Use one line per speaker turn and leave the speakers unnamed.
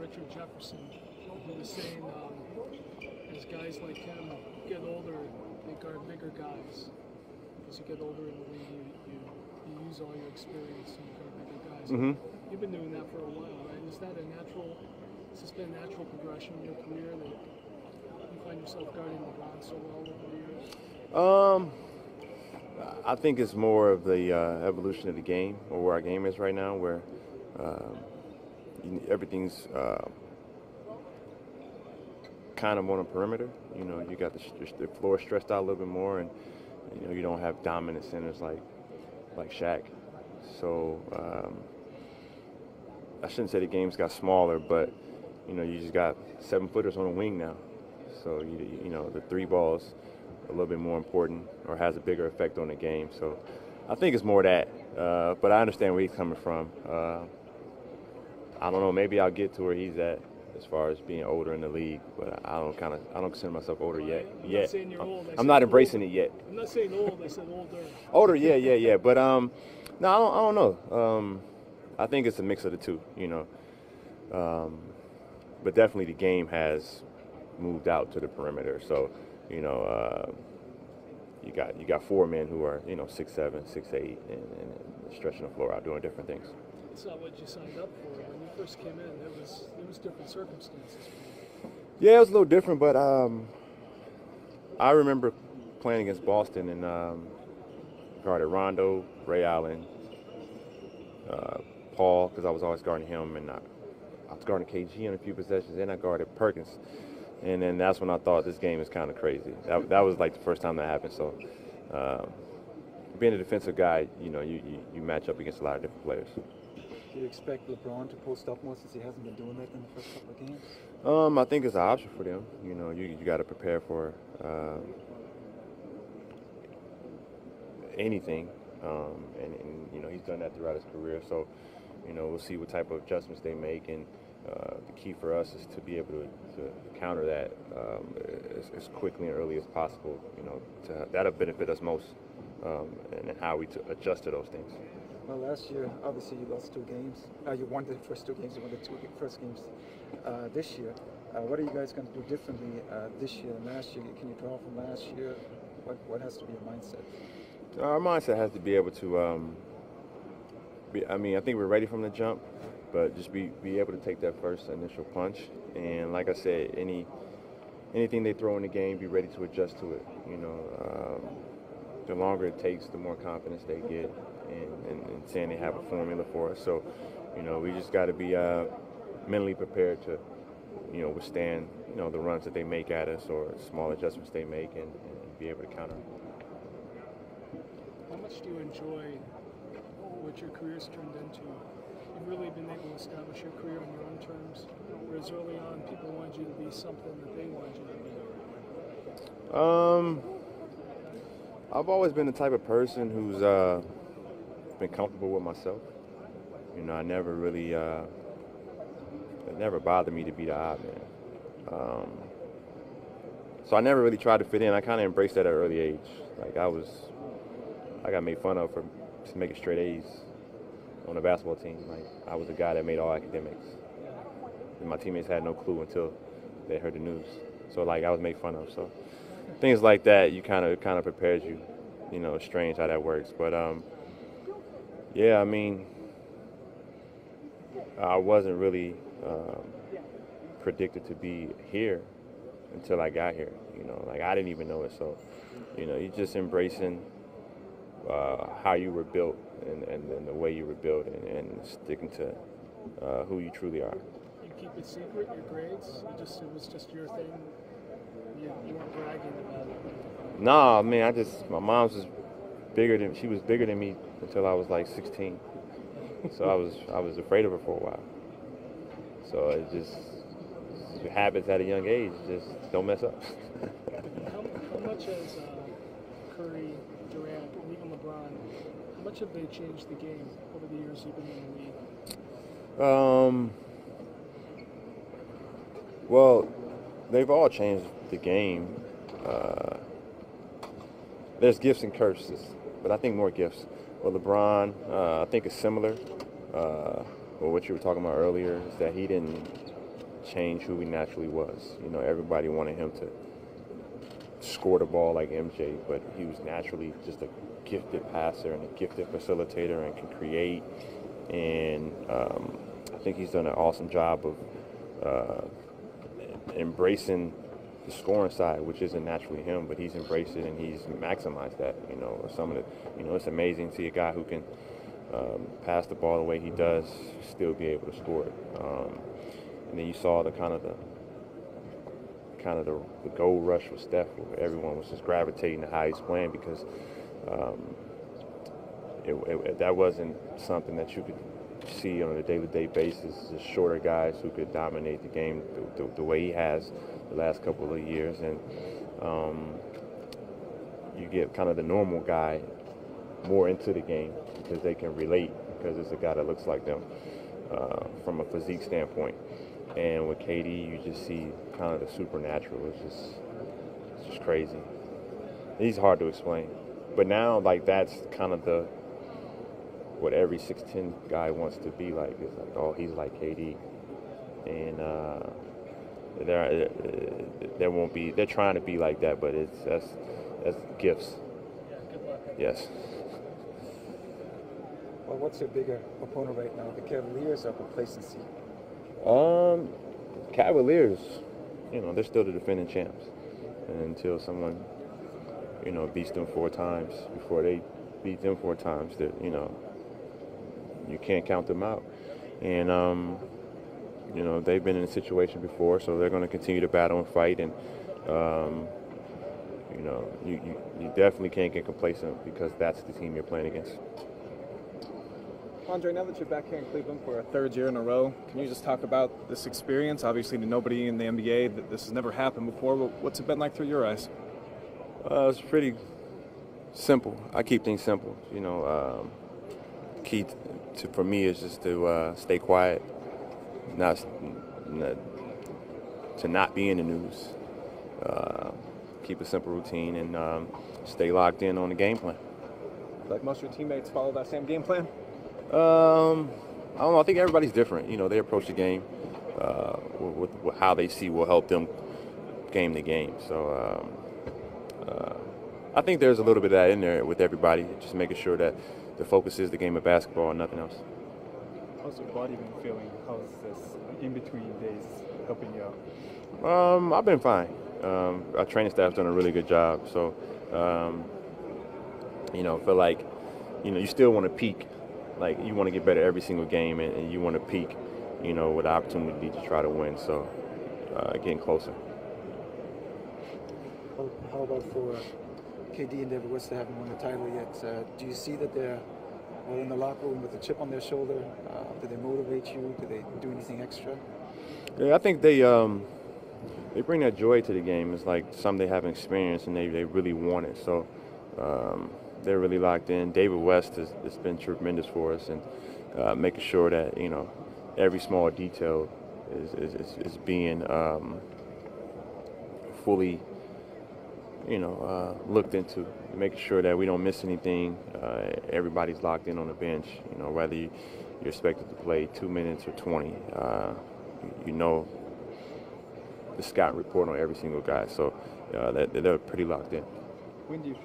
Richard Jefferson, who was saying as guys like him get older, they guard bigger guys. As you get older in the league, you use all your experience and you guard bigger guys.
Mm-hmm.
You've been doing that for a while, right? Has this been a natural progression in your career that you find yourself guarding LeBron so well over the years?
I think it's more of the evolution of the game, or where our game is right now, where everything's kind of on a perimeter. You know, you got the floor stretched out a little bit more, and you know, you don't have dominant centers like Shaq. So I shouldn't say the game's got smaller, but you know, you just got 7-footers on the wing now. So you know, the three ball's a little bit more important, or has a bigger effect on the game. So I think it's more that. But I understand where he's coming from. I don't know. Maybe I'll get to where he's at as far as being older in the league, but I don't consider myself older yet.
I'm not saying you're old.
I'm not embracing it yet.
I'm not saying old. I said older.
Older, yeah. But no, I don't know. I think it's a mix of the two. You know, but definitely the game has moved out to the perimeter. So you know, you got four men who are 6'7", 6'8", and stretching the floor out, doing different things.
It's not what you signed up for. When you first came in, it was different circumstances for you.
Yeah, it was a little different, but I remember playing against Boston and guarded Rondo, Ray Allen, Paul, because I was always guarding him, and I was guarding KG on a few possessions, and I guarded Perkins. And then that's when I thought this game is kind of crazy. That was like the first time that happened. So being a defensive guy, you know, you match up against a lot of different players.
Do you expect LeBron to post up more since he hasn't been doing that in the first couple of games?
I think it's an option for them. You know, you got to prepare for anything, and you know, he's done that throughout his career. So you know, we'll see what type of adjustments they make, and the key for us is to be able to counter that as quickly and early as possible. You know, that'll benefit us most, and how we adjust to those things.
Well, last year, obviously, you lost 2 games. You won the first 2 games. You won the 2 first games this year. What are you guys going to do differently this year than last year? Can you draw from last year? What has to be your mindset?
Our mindset has to be able to. I think we're ready from the jump, but just be able to take that first initial punch. And like I said, anything they throw in the game, be ready to adjust to it. You know, the longer it takes, the more confidence they get, and saying they have a formula for us. So, you know, we just got to be mentally prepared to, you know, withstand, you know, the runs that they make at us or small adjustments they make, and be able to counter them.
How much do you enjoy what your career's turned into? You've really been able to establish your career on your own terms, whereas early on people wanted you to be something that they wanted you to be.
I've always been the type of person who's been comfortable with myself. You know, I never really, it never bothered me to be the odd man. So I never really tried to fit in. I kind of embraced that at an early age. Like I got made fun of for making straight A's on the basketball team. Like I was the guy that made all academics, and my teammates had no clue until they heard the news. So like I was made fun of. So things like that, you kind of prepares you. You know, it's strange how that works, but yeah, I mean, I wasn't really predicted to be here until I got here. You know, like I didn't even know it. So, you know, you're just embracing how you were built and the way you were built, and sticking to who you truly are.
You keep it secret, your grades? It was just your thing? You weren't bragging about it?
Nah, man, my mom's just she was bigger than me until I was like 16. So I was afraid of her for a while. So it habits at a young age, just don't mess up.
How much has Curry, Durant, and even LeBron, how much have they changed the game over the years you've been in the league?
Well, they've all changed the game. There's gifts and curses, but I think more gifts. Well, LeBron, I think is similar. Or what you were talking about earlier is that he didn't change who he naturally was. You know, everybody wanted him to score the ball like MJ, but he was naturally just a gifted passer and a gifted facilitator and can create. And I think he's done an awesome job of embracing the scoring side, which isn't naturally him, but he's embraced it and he's maximized that. You know, some of the, you know, it's amazing to see a guy who can pass the ball the way he does, still be able to score it. And then you saw the kind of the goal rush with Steph, where everyone was just gravitating to how he's playing, because that wasn't something that you could see on a day-to-day basis. Just shorter guys who could dominate the game the way he has the last couple of years, and you get kind of the normal guy more into the game because they can relate, because it's a guy that looks like them from a physique standpoint. And with KD, you just see kind of the supernatural. It's just crazy. He's hard to explain. But now, like, that's kind of what every 6'10" guy wants to be like. It's like, oh, he's like KD. And they're trying to be like that, but that's gifts.
Yeah, good luck.
Yes.
Well, what's your bigger opponent right now, the Cavaliers or complacency?
Cavaliers, you know, they're still the defending champs. And until someone, you know, beats them 4 times, before they beat them 4 times, that, you know, you can't count them out. And, you know, they've been in a situation before, so they're going to continue to battle and fight. And, you know, you definitely can't get complacent, because that's the team you're playing against.
Andre, now that you're back here in Cleveland for a 3rd year in a row, can you just talk about this experience? Obviously, to nobody in the NBA, that this has never happened before, but what's it been like through your eyes?
It's pretty simple. I keep things simple. You know, key for me is just to stay quiet, to not be in the news, keep a simple routine, and stay locked in on the game plan.
Like most of your teammates follow that same game plan?
I don't know. I think everybody's different. You know, they approach the game with how they see will help them game the game. So I think there's a little bit of that in there with everybody, just making sure that the focus is the game of basketball and nothing else.
How's your body been feeling? How's this in-between days helping you out?
I've been fine. Our training staff's done a really good job. So, you know, feel like, you know, you still want to peak. Like, you want to get better every single game, and you want to peak, you know, with the opportunity to try to win. So, getting closer.
How about for KD and David West? They haven't won the title yet. Do you see that they're all in the locker room with a chip on their shoulder? Do they motivate you? Do they do anything extra?
Yeah, I think they bring that joy to the game. It's like something they haven't experienced, and they really want it. So they're really locked in. David West has been tremendous for us, and making sure that, you know, every small detail is being fully, you know, looked into, making sure that we don't miss anything. Everybody's locked in on the bench, you know, whether you're expected to play 2 minutes or 20. You know, the scout report on every single guy, so they're pretty locked in.
When do you